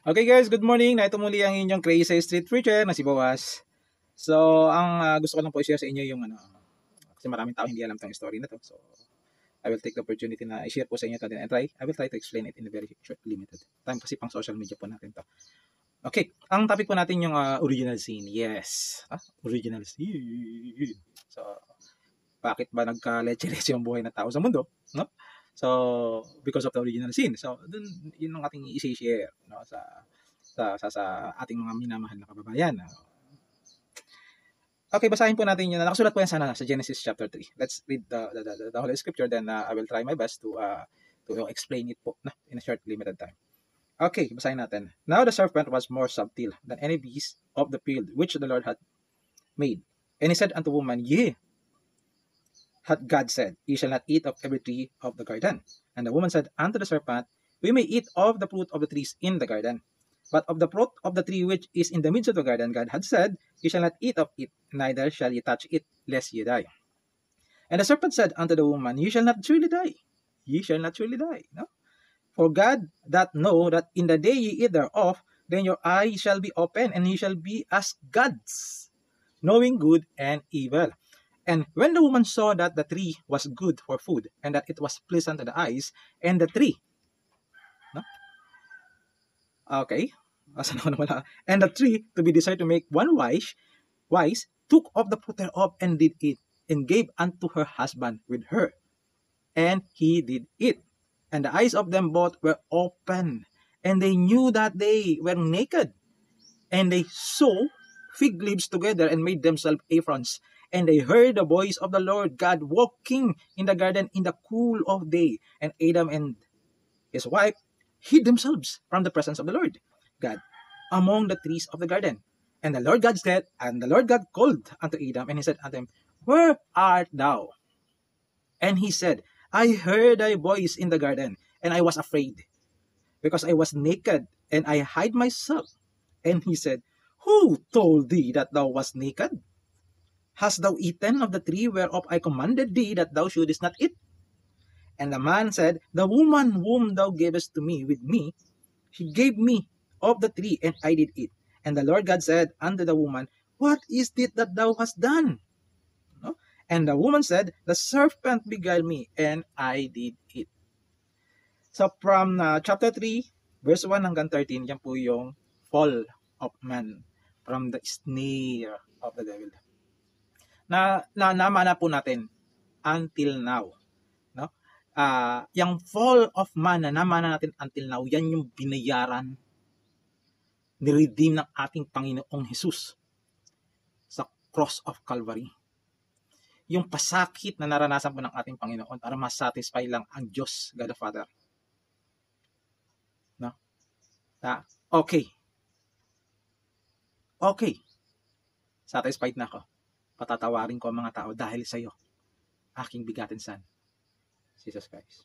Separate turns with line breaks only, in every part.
Okay guys, good morning. Na ito muli ang inyong Crazy Street Preacher na si Boaz. So, ang gusto ko lang po i-share sa inyo yung kasi maraming tao hindi alam tong story na to. So, I will take the opportunity na i-share po sa inyo ito din and I will try to explain it in a very short, limited time kasi pang social media po natin to. Okay, ang topic po natin yung original sin. Yes, original sin. So, bakit ba nagka-leche-leche yung buhay ng tao sa mundo? No? So, because of the original sin. So, dun, yun ang ating i-share no? sa ating mga minamahal na kababayan. Okay, basahin po natin yun. Nakasulat po yan sana sa Genesis chapter 3. Let's read the Holy Scripture, then I will try my best to explain it po in a short, limited time. Okay, basahin natin. Now the serpent was more subtle than any beast of the field which the Lord had made. And he said unto woman, Yea, hath God said, Ye shall not eat of every tree of the garden. And the woman said unto the serpent, We may eat of the fruit of the trees in the garden. But of the fruit of the tree which is in the midst of the garden, God had said, Ye shall not eat of it, neither shall ye touch it, lest ye die. And the serpent said unto the woman, Ye shall not surely die. Ye shall not surely die. No? For God that know that in the day ye eat thereof, then your eyes shall be open, and ye shall be as gods, knowing good and evil. And when the woman saw that the tree was good for food, and that it was pleasant to the eyes, and the tree, no? Okay, and the tree to be desired to make one wise, took of the fruit thereof and did eat, and gave unto her husband with her, and he did eat. And the eyes of them both were open, and they knew that they were naked, and they sewed fig leaves together and made themselves aprons. And they heard the voice of the Lord God walking in the garden in the cool of day. And Adam and his wife hid themselves from the presence of the Lord God among the trees of the garden. And the Lord God called unto Adam, and he said unto him, Where art thou? And he said, I heard thy voice in the garden, and I was afraid, because I was naked, and I hid myself. And he said, Who told thee that thou wast naked? Hast thou eaten of the tree whereof I commanded thee that thou shouldest not eat? And the man said, The woman whom thou gavest to me with me, she gave me of the tree, and I did eat. And the Lord God said unto the woman, What is it that thou hast done? No? And the woman said, The serpent beguiled me, and I did eat. So from chapter 3, verse 1 hanggang 13, yan po yung fall of man from the snare of the devil. Nama na po natin until now. No? Yung fall of man na namana natin until now, yan yung binayaran, niredeem ng ating Panginoong Jesus sa cross of Calvary. Yung pasakit na naranasan po ng ating Panginoon para masatisfy lang ang Diyos, God the Father. No? Okay. Satisfied na ako. Patatawarin ko ang mga tao dahil sa iyo, aking bigatin Son, Jesus Christ.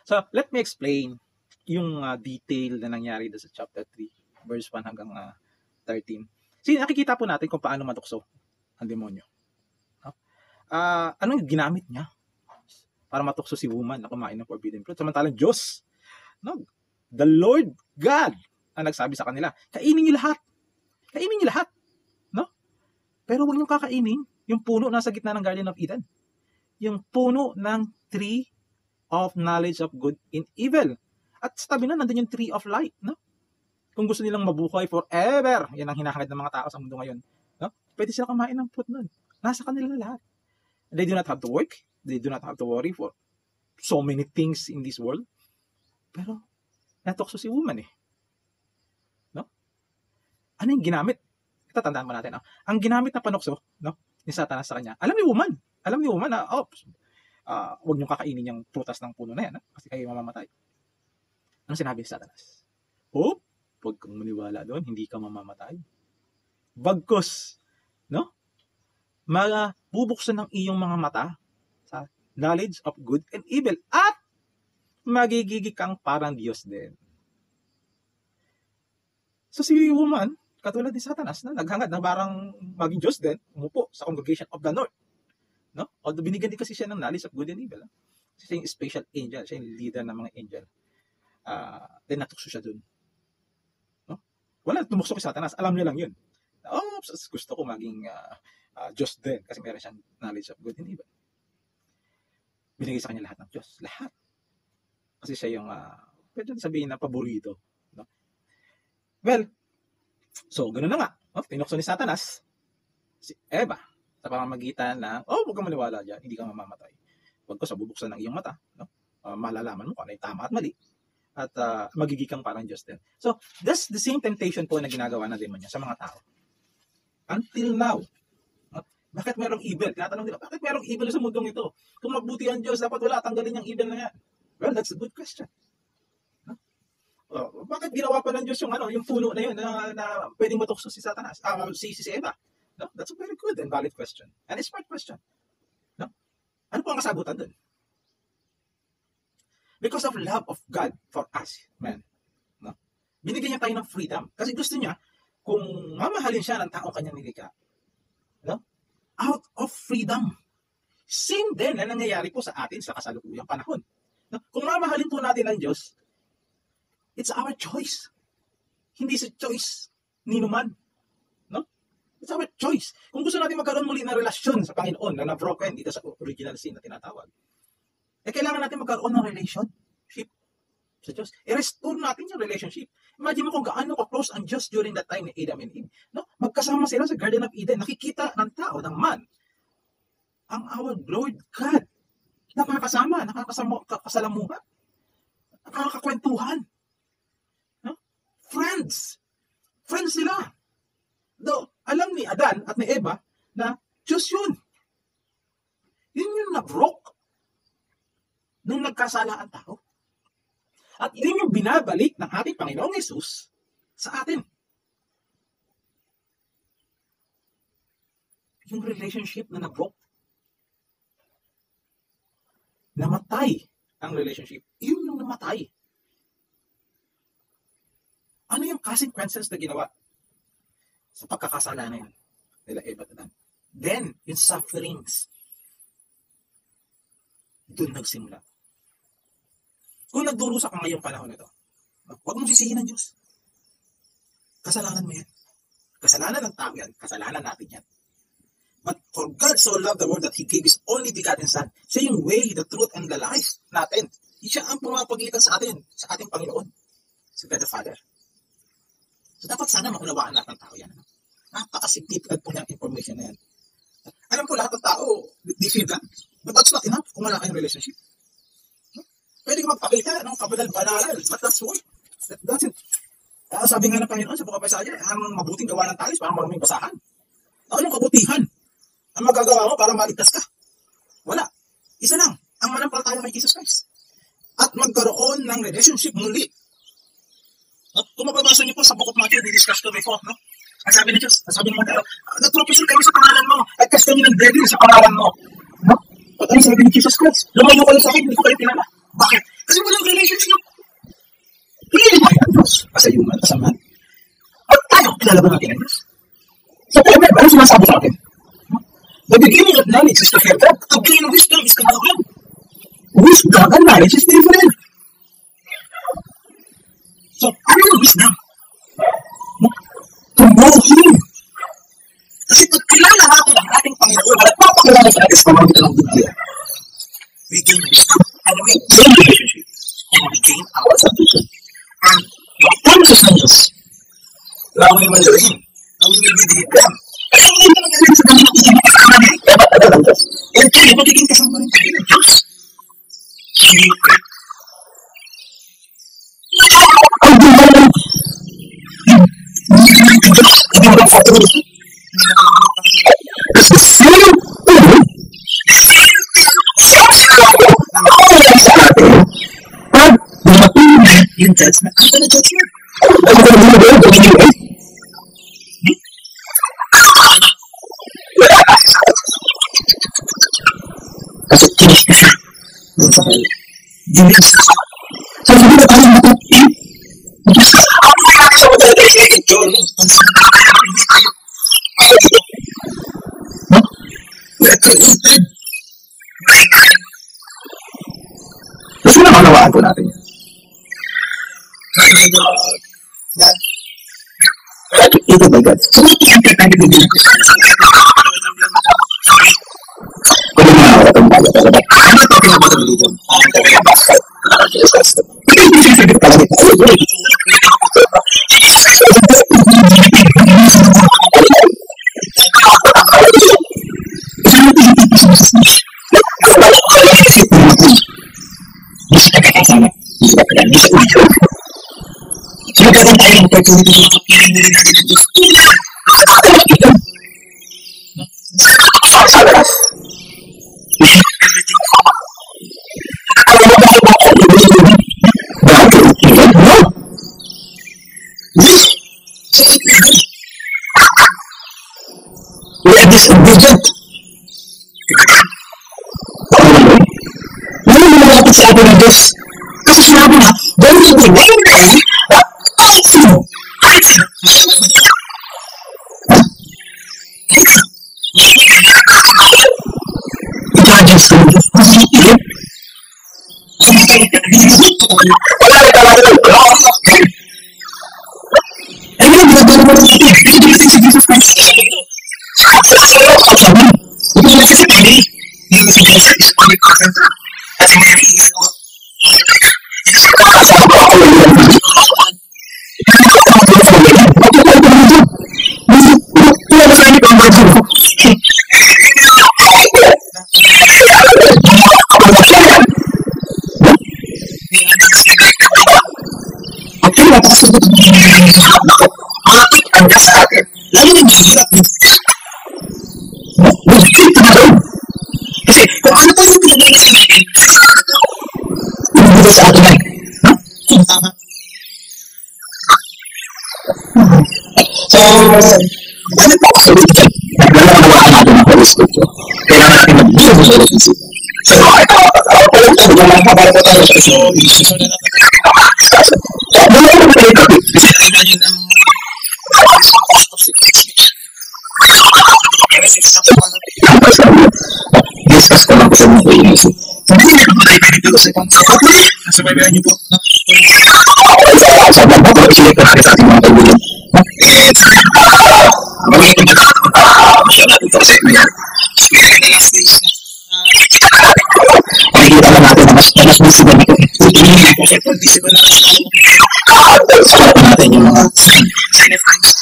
So, let me explain yung detail na nangyari sa chapter 3, verse 1 hanggang 13. Kasi nakikita po natin kung paano matukso ang demonyo. No? Anong ginamit niya para matukso si woman na kumain ng forbidden fruit? Samantalang Diyos, no? The Lord God ang nagsabi sa kanila, kainin niyo lahat. Kainin niyo lahat. No? Pero huwag niyong kakainin yung puno nasa gitna ng Garden of Eden. Yung puno ng tree of knowledge of good and evil. At sa tabi na, nandun yung tree of life. No? Kung gusto nilang mabuhay forever, yan ang hinahangad ng mga tao sa mundo ngayon. No? Pwede sila kumain ng fruit nun. Nasa kanila lahat. They do not have to work. They do not have to worry for so many things in this world. Pero, natokso si woman eh. No? Ano yung ginamit? Ito, tandaan mo natin. No? Ang ginamit na panukso, no, ni Satanas sa kanya, alam ni woman na, huwag niyong kakainin yung prutas ng puno na yan, kasi kayo mamamatay. Anong sinabi ni Satanas? Huwag kang maniwala doon, hindi ka mamamatay. Bagkus, no? Bubuksan ng iyong mga mata sa knowledge of good and evil at magigigit kang parang Diyos din. So si woman, katulad ni Satanas, na naghangad na parang maging Diyos din, umupo sa congregation of the North. No? Although binigyan din kasi siya ng knowledge of good and evil. Kasi siya yung special angel, siya yung leader ng mga angel. Then natukso siya dun. Wala tumuksok kay Satanas. Alam niya lang yun. Oh, gusto ko maging Diyos din kasi meron siyang knowledge of good and evil. Binigay sa kanya lahat ng Diyos. Lahat. Kasi siya yung, pwede sabihin na paborito. No? Well, so, ganoon na nga. Tinukso ni Satanas si Eva sa pamamagitan ng, huwag kang maniwala dyan, hindi ka mamamatay. Huwag ko sa bubuksan ng iyong mata. No? Malalaman mo kung ano yung tama at mali. At magiging kang parang Diyos din. So, that's the same temptation po na ginagawa ng demonyo sa mga tao. Until now. Bakit merong evil? Tinatanong nila, bakit merong evil sa mundong ito? Kung magbuti ang Diyos, dapat wala, tanggalin yung evil na yan. Well, that's a good question. Bakit ginawa pa ng Diyos yung puno na yun na pwedeng matukso si Satanas? Si Eva? No? That's a very good and valid question. And a smart question. No? Ano po ang kasagutan dun? Because of love of God for us, man. No? Binigyan niya tayo ng freedom. Kasi gusto niya, kung mamahalin siya ng taong kanyang nilikha, no? Out of freedom. Same din na nangyayari po sa atin sa kasalukuyang panahon. No? Kung mamahalin po natin ang Diyos, it's our choice. Hindi sa choice ni numan. No? It's our choice. Kung gusto natin magkaroon muli ng relasyon sa Panginoon na na-broken dito sa original sin na tinatawag, kailangan natin magkaroon ng relationship sa Diyos. I-restore natin yung relationship. Imagine mo kung gaano ka-close ang Diyos during that time ni Adam and Eve. No? Magkasama sila sa Garden of Eden. Nakikita ng tao, ng man, ang our Lord God. Nakakasalamuha. Nakakakwentuhan. No? Friends. Friends sila. Though, alam ni Adan at ni Eva na Diyos yun. Yun yung na-broke nung nagkasala ang tao. At yun yung binabalik ng ating Panginoong Yesus sa atin. Yung relationship na na-broke. Namatay ang relationship. Yun yung namatay. Ano yung consequences na ginawa sa pagkakasala na yan nila Eva at Adan? Then, yung sufferings, doon nagsimula. Kung nagdurusa ka ngayong panahon na ito, huwag mong sisihin ng Diyos. Kasalanan mo yan. Kasalanan ng tao yan. Kasalanan natin yan. But for God so loved the world that He gave His only begotten Son. Siya yung way, the truth, and the life natin. Siya ang pumapagitan sa atin, sa ating Panginoon, sa God the Father. So dapat sana maunawaan lahat ng tao yan. Napaka-significant po ng information na yan. Alam ko lahat ng tao, they feel God. But that's not enough kung wala kayong relationship. Pwede ka magpakita ng kabanal-banalan. But that's why. That doesn't. Sabi nga ng Panginoon sa Book of Isaiah, ang mabuting gawa ng talis para maruming basahan. Ano yung kabutihan? Ang magagawa mo para maligtas ka? Wala. Isa lang. Ang manampalataya kay Jesus Christ. At magkaroon ng relationship muli. Kung mababasa niyo po sa Book of Matthew, di-discuss ko before, no? Ang sabi ni Diyos, ang sabi ng mga tao, nag-prophecy kami sa pangalan mo, at kasi kami ng devil sa pangalan mo. No? At ano sabi ni Jesus Christ? Lumayo kayo sa akin, hindi ko kayo tinala. Bakit? Kasi walang relationship. Pinili mo yan, Diyos. As a human, as a man. At tayo, kilala ba natin ang Diyos? So, kaya ba, ano sinasabi sa atin? The beginning of knowledge is to fear God. The beginning of wisdom is to know Him. Wisdom and knowledge is different. So, ano yung wisdom? To know Him. Kasi pag kilala natin ang ating Panginoon, at papakilala sa ating pamamagitan ng Biblia, we gain wisdom, and we gain relationship, and we gain our salvation. And the promises ng Diyos, na we will learn, and we will be them. Kaya hindi naman natin sa kanila kung hindi kasama niya, kaya matagal ang Diyos. And kaya magiging kasama rin tayo ng Diyos. Hindi ka. Ang buhay ng Diyos, hindi mo lang sa tuloy. It's the same thing. Yung judgment. Ang ito na judgment. Ang ito na judgment. Ang ito na kasi tinis na siya. Dinis na siya. Sabi ko na tayo matutin. Dinis na siya. Ako na natin sa mga talaga yung editor. Ang saan na kaya hindi tayo. We are created by God. Kasi namanawaan po natin yan. God
Oh my God. So, what the time to do? Kung mga katong bago talaga. I'm not talking about religion. I'm talking about Jesus. Magkaroon tayo ng opportunity na piliin natin ang Diyos. We are disobedient. Ngayon mo malapit sa atin ng Diyos. Kasi sinabi na, don't you be angry, but pray to. Imagine sa Diyos. Wala na talaga ng cross. Ano yung ginagawa mo sa atin? Hindi natin si Jesus Christ. Ito na si Mary. Yung si Jesus is only carpenter. At si Mary is kasama ako yun. Wala sa inyo ang mga mo. Okay, napakasagot ako. Bakit ang ka sa akin? Lalo na mahirap mo. Mahirap na rin. Kasi kung ano pa yung pinagay sa akin, pinagay sa akin ay, tama. So, ano po ako sa weekend? Naglalawaan natin ang Holy Spirit. Kailangan natin mag-deal sa relationship. So, ito, walang tayo naman habang po tayo sa isang relationship. So, wala naman tayo kapit. Kasi kailangan ng discuss ko lang po sa mga inisip. Sabi niyo na tayo dito sa ibang sakot na nasa bayan niyo po. Sa mga po, isilip ko natin sa ating mga kaibigan. Mga ito masyadong natin ito kasi yan. Makikita lang natin na mas visible ito. Visible na salat natin yung mga sign effects.